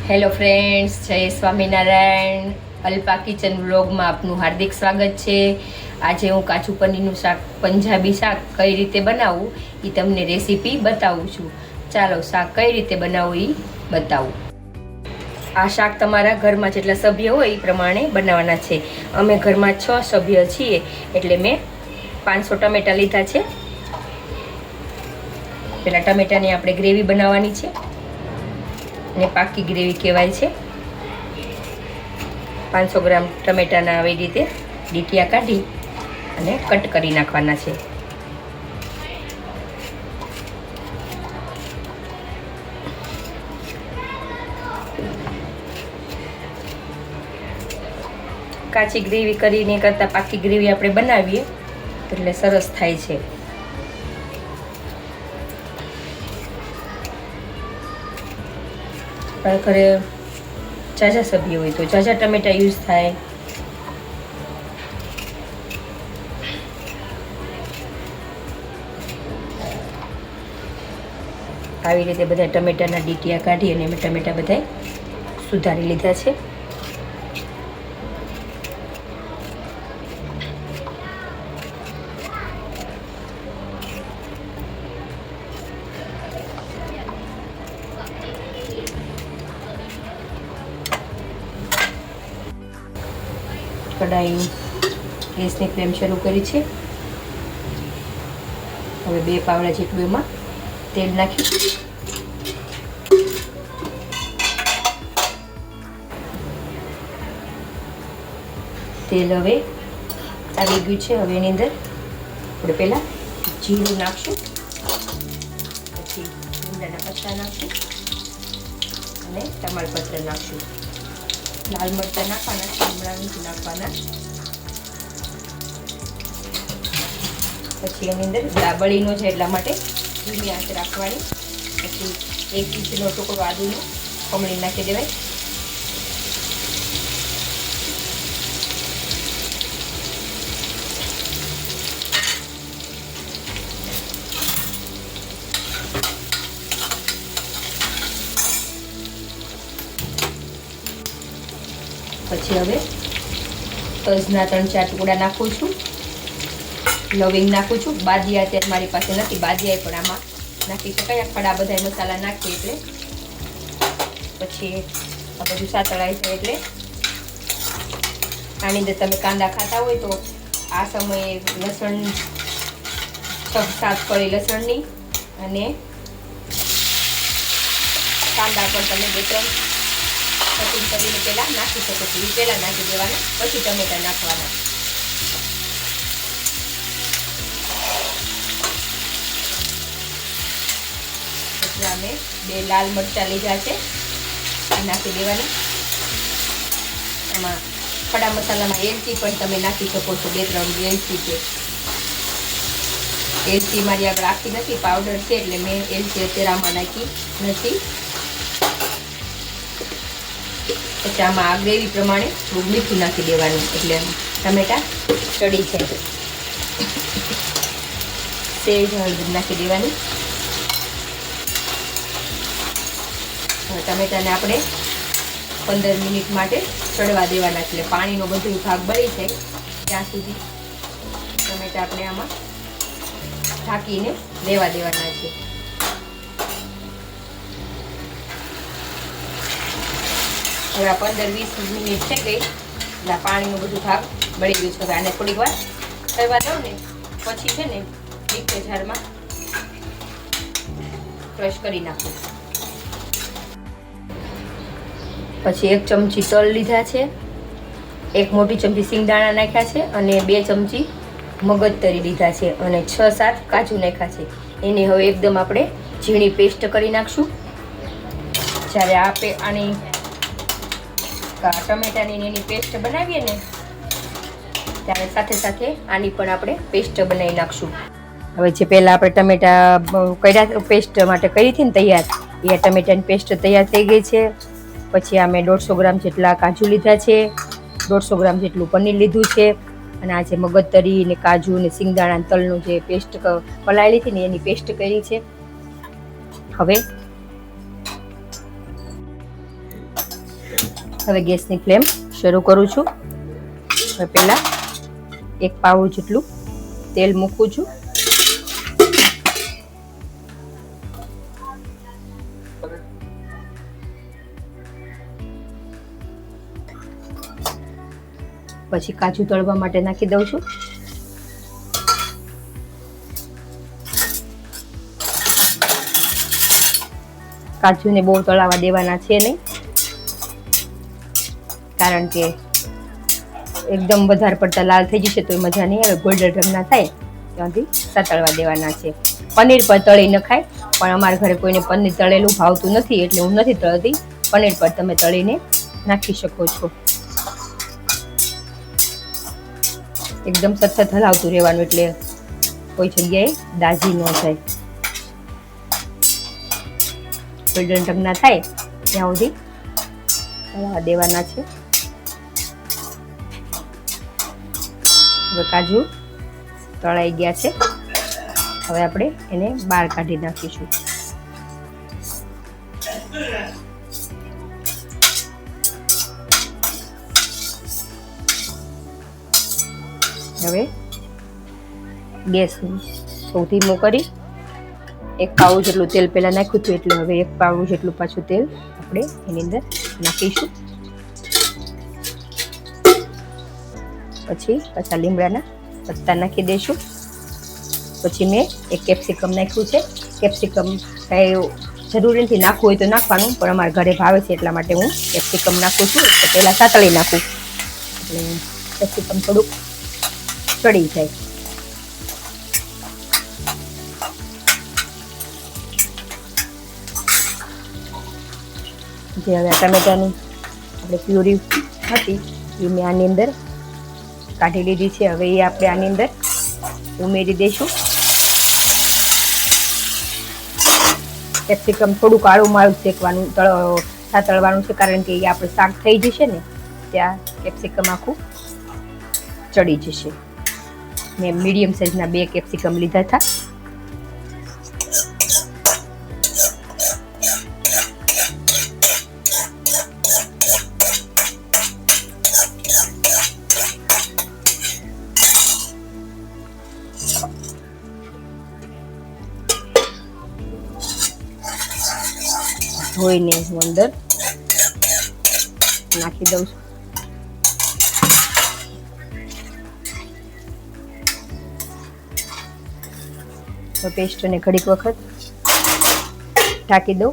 Hello friends, જય Swaminarayan. Alpa kitchen વ્લોગમાં આપનું હાર્દિક સ્વાગત છે. આજે હું કાચું પનીરનું શાક, પંજાબી શાક કઈ રીતે બનાવવું એ તમને રેસીપી બતાવું છું. ચાલો શાક કઈ રીતે બનાવવું એ બતાવું. આ શાક તમારા ઘરમાં જેટલા સભ્ય હોય એ પ્રમાણે બનાવવાના છે. અમે ઘરમાં 6 સભ્ય છીએ એટલે મેં 500 ટમેટા લીધા છે. પેલા ટમેટાની આપણે ગ્રેવી બનાવવાની છે ને પાકી ગ્રેવી કહેવાય છે. 500 ગ્રામ ટમેટાના આવી રીતે ડીટીયા કાઢી અને કટ કરી નાખવાના છે. કાચી ગ્રેવી કરીને કરતાં પાકી ગ્રેવી આપણે બનાવીએ એટલે સરસ થાય છે. ઘરે ઝાઝા સભ્ય હોય તો ઝાઝા ટમેટા યુઝ થાય. આવી રીતે બધા ટમેટાના ડીટીયા કાઢી અને મેં ટમેટા બધા સુધારી લીધા છે. કઢાઈ ગેસની ફ્લેમ શરૂ કરી છે. હવે 2 પાવડા જેટલું એમાં તેલ નાખી તેલ હવે આવી ગયું છે. હવે એની અંદર આપણે પહેલા જીરું નાખશું, પછી લીમડાના પત્તા નાખશું અને તમાલપત્ર નાખશું. લાલ મરચાં નાખવાના, લીમડા નથી નાખવાના. પછી એની અંદર બળીનો છે એટલા માટે ધીમી આંચ રાખવાની. પછી 1 ઇંચનો ટુકડો આદુનો ખમણી નાખી દેવાય. પછી હવે તજના 3-4 ટુકડા નાખું છું. લવિંગ નાખું છું. બાદિયા અત્યારે મારી પાસે નથી, બાદિયા પણ આમાં નાખી શકાય. ખડા બધા મસાલા નાખીએ એટલે પછી આ બધું સાતળાય છે. એટલે આની અંદર તમે કાંદા ખાતા હોય તો આ સમયે લસણ 6-7 કળી લસણની અને કાંદા પણ તમે 2-3 કટિંગ કરીને પહેલાં નાખી શકો છો. એ પહેલાં નાખી દેવાના, પછી ટમેટા નાખવાના. પછી અમે 2 લાલ મરચાં લીધા છે, એ નાખી દેવાના. એમાં ખડા મસાલામાં એલચી પણ તમે નાખી શકો છો. 2-3 એલચી છે. એલચી મારી આગળ આખી નથી, પાવડર છે એટલે મેં એલચી અત્યારે આમાં નાખી નથી. પછી આમાં આ ગ્રેવી પ્રમાણે થોડું મીઠું નાખી દેવાનું એટલે ટમેટા ચડી જાય. સેજ હળદર નાખી દેવાની. ટમેટાને આપણે 15 મિનિટ માટે ચડવા દેવાના, એટલે પાણીનો બધો ભાગ બળી જાય ત્યાં સુધી ટમેટા આપણે આમાં ઢાંકીને રહેવા દેવાના છે. હવે 15-20 મિનિટ થઈ ગઈ એટલે પાણીનો બધું ભાગ બળી ગયું છે. હવે આને થોડીક વાર કરવા દઉં ને પછી છે ને મિક્સર જારમાં ક્રશ કરી નાખું. પછી 1 ચમચી તલ લીધા છે, 1 મોટી ચમચી સિંગદાણા નાખ્યા છે અને 2 ચમચી મગજતરી લીધા છે અને 6-7 કાજુ નાખ્યા છે. એની હવે એકદમ આપણે ઝીણી પેસ્ટ કરી નાખશું. જ્યારે આની ટમેટાની એની પેસ્ટ બનાવીએ ને ત્યારે સાથે સાથે આની પણ આપણે પેસ્ટ બનાવી નાખશું. હવે જે પહેલાં આપણે ટમેટા કર્યા પેસ્ટ માટે કરી હતી ને તૈયાર, એ ટમેટાની પેસ્ટ તૈયાર થઈ ગઈ છે. પછી આ મેં 150 ગ્રામ જેટલા કાજુ લીધા છે, 150 ગ્રામ જેટલું પનીર લીધું છે અને આ જે મગજતરી ને કાજુ ને સિંગદાણા તલનું જે પેસ્ટ પલાળેલી હતી ને એની પેસ્ટ કરી છે. હવે હવે ગેસની ફ્લેમ શરૂ કરું છું. હવે પહેલાં 1 પાઉં જેટલું તેલ મૂકું છું. પછી કાજુ તળવા માટે નાખી દઉં છું. કાજુને બહુ તળાવવા દેવાના છે નહીં, કારણ કે એકદમ વધારે પડતા લાલ થઈ જશે તો મજા નહીં આવે. ગોલ્ડન રંગના થાય ત્યાંથી સાતળવા દેવાના છે. પનીર પર તળી ન ખાય, પણ અમારા ઘરે કોઈને પનીર તળેલું ભાવતું નથી એટલે હું નથી તળતી. પનીર પર તમે તળીને નાખી શકો છો. એકદમ સતત હલાવતું રહેવાનું એટલે કોઈ જગ્યાએ દાજી ન જાય. ગોલ્ડન રંગના થાય ત્યાં સુધી તળવા દેવાના છે. હવે કાજુ તળાઈ ગયા છે. હવે આપણે એને બહાર કાઢી નાખીશું. હવે ગેસ બહુ ધીમો કરી 1 પાઉં જેટલું તેલ પહેલાં નાખ્યું હતું એટલે હવે 1 પાઉં જેટલું પાછું તેલ આપણે એની અંદર નાખીશું. પછી પાછા લીમડાના પત્તા નાખી દઈશું. પછી મેં 1 કેપ્સિકમ નાખ્યું છે. કેપ્સિકમ કાંઈ જરૂરી નથી, નાખવું હોય તો નાખવાનું, પણ અમારા ઘરે ભાવે છે એટલા માટે હું કેપ્સિકમ નાખું છું. તો પહેલાં સાતળી નાખું એટલે કેપ્સિકમ થોડુંક ચડી જાય. જે હવે ટમેટાની આપણે પ્યુરી હતી એ મેં આની અંદર કાઢી લીધી છે. હવે એ આપણે આની અંદર ઉમેરી દઈશું. કેપ્સિકમ થોડું કાળું માળું શેકવાનું સાતળવાનું છે, કારણ કે એ આપણે શાક થઈ જશે ને ત્યાં કેપ્સિકમ આખું ચડી જશે. મેં મીડિયમ સાઇઝના 2 કેપ્સિકમ લીધા હતા. ધોઈને હું અંદર નાખી દઉં છું. તો પેસ્ટને ઘડીક વખત ઢાંકી દઉં.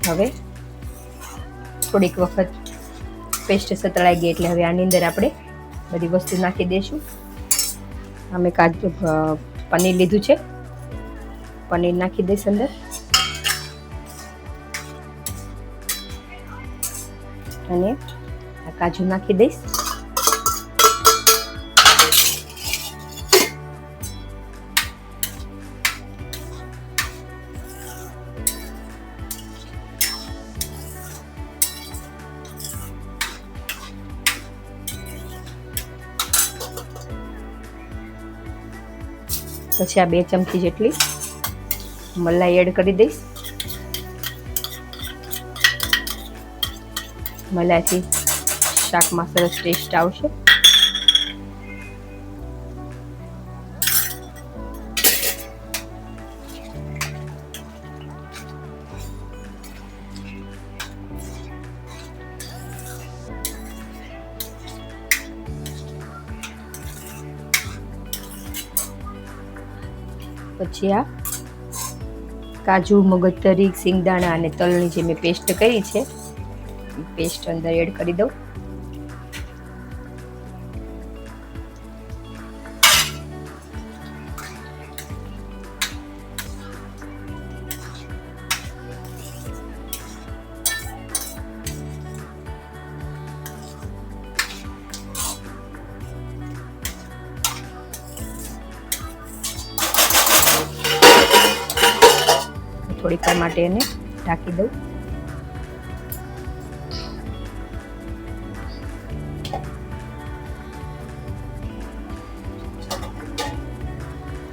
હવે થોડીક વખત પેસ્ટ સતળાઈ ગઈ એટલે હવે આની અંદર આપણે બધી વસ્તુ નાખી દઈશું. અમે કાજુ પનીર લીધું છે, પનીર નાખી દઈશ અંદર. અને આ કાજુ નાખી દઈશ. પછી આ 2 ચમચી જેટલી મલાઈ એડ કરી દઈશ. મલાઈથી શાકમાં સરસ ટેસ્ટ આવશે. પછી આ કાજુ, મગજતરી, સિંગદાણા અને તલની જે મેં પેસ્ટ કરી છે પેસ્ટ અંદર એડ કરી દઉં. થોડીક વાર માટે એને ઢાંકી દઉં.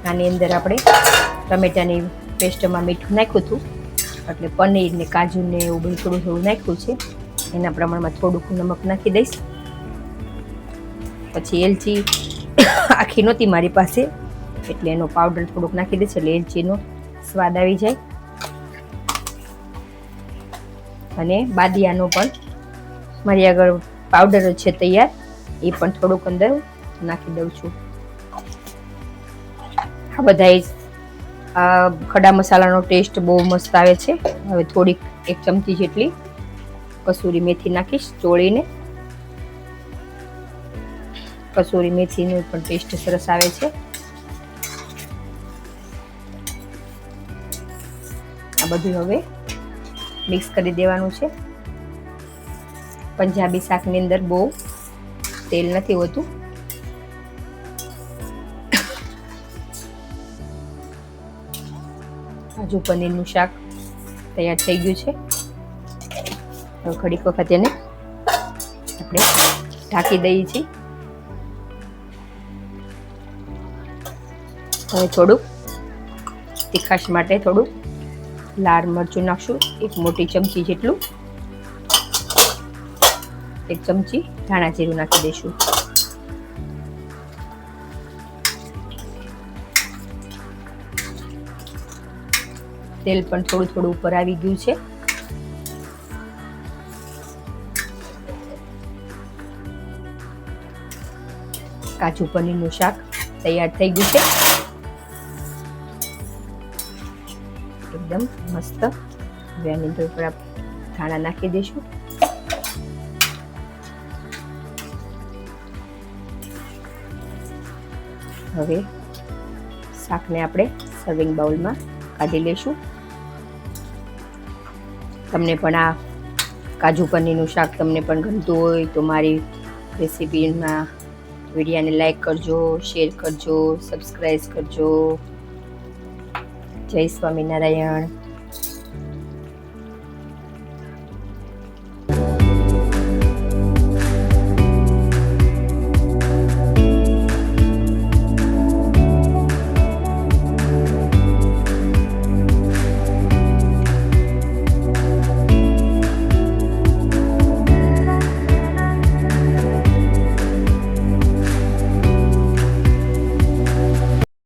આની અંદર આપણે ટમેટાની પેસ્ટમાં મીઠું નાખ્યું હતું, એટલે પનીર ને કાજુ ને એવું બધું થોડું થોડું નાખ્યું છે. એના પ્રમાણમાં થોડુંક નમક નાખી દઈશ. પછી એલચી આખી નહોતી મારી પાસે, એટલે એનો પાવડર થોડુંક નાખી દઈશ, એટલે એલચીનો સ્વાદ આવી જાય. અને બાદિયાનો પણ મારી આગળ પાવડર છે તૈયાર, એ પણ થોડુંક અંદર નાખી દઉં છું. આ બધા ખડા મસાલાનો ટેસ્ટ બહુ મસ્ત આવે છે. હવે થોડીક 1 ચમચી જેટલી કસૂરી મેથી નાખીશ ચોળીને. કસૂરી મેથીનો પણ ટેસ્ટ સરસ આવે છે. આ બધું હવે મિક્સ કરી દેવાનું છે. પંજાબી શાકની અંદર બહુ તેલ નથી હોતું. કાજુ પનીરનું શાક તૈયાર થઈ ગયું છે. હવે ઘડીક વખત એને આપણે ઢાંકી દઈએ છીએ. હવે થોડુંક તીખાશ માટે થોડું લાલ મરચું નાખશું, 1 મોટી ચમચી જેટલું. 1 ચમચી ધાણા જીરું નાખી દઈશું. તેલ પણ થોડું થોડું ઉપર આવી ગયું છે. કાજુ પનીરનું શાક તૈયાર થઈ ગયું છે. એકદમ મસ્ત. હવે આની અંદર ઉપર ધાણા નાખી દઈશું. હવે શાકને આપણે સર્વિંગ બાઉલમાં કાઢી લઈશું. તમને પણ આ કાજુ પનીરનું શાક તમને પણ ગમતું હોય તો મારી રેસીપીમાં વિડીયોને લાઈક કરજો, શેર કરજો, સબસ્ક્રાઈબ કરજો. જય સ્વામિનારાયણ.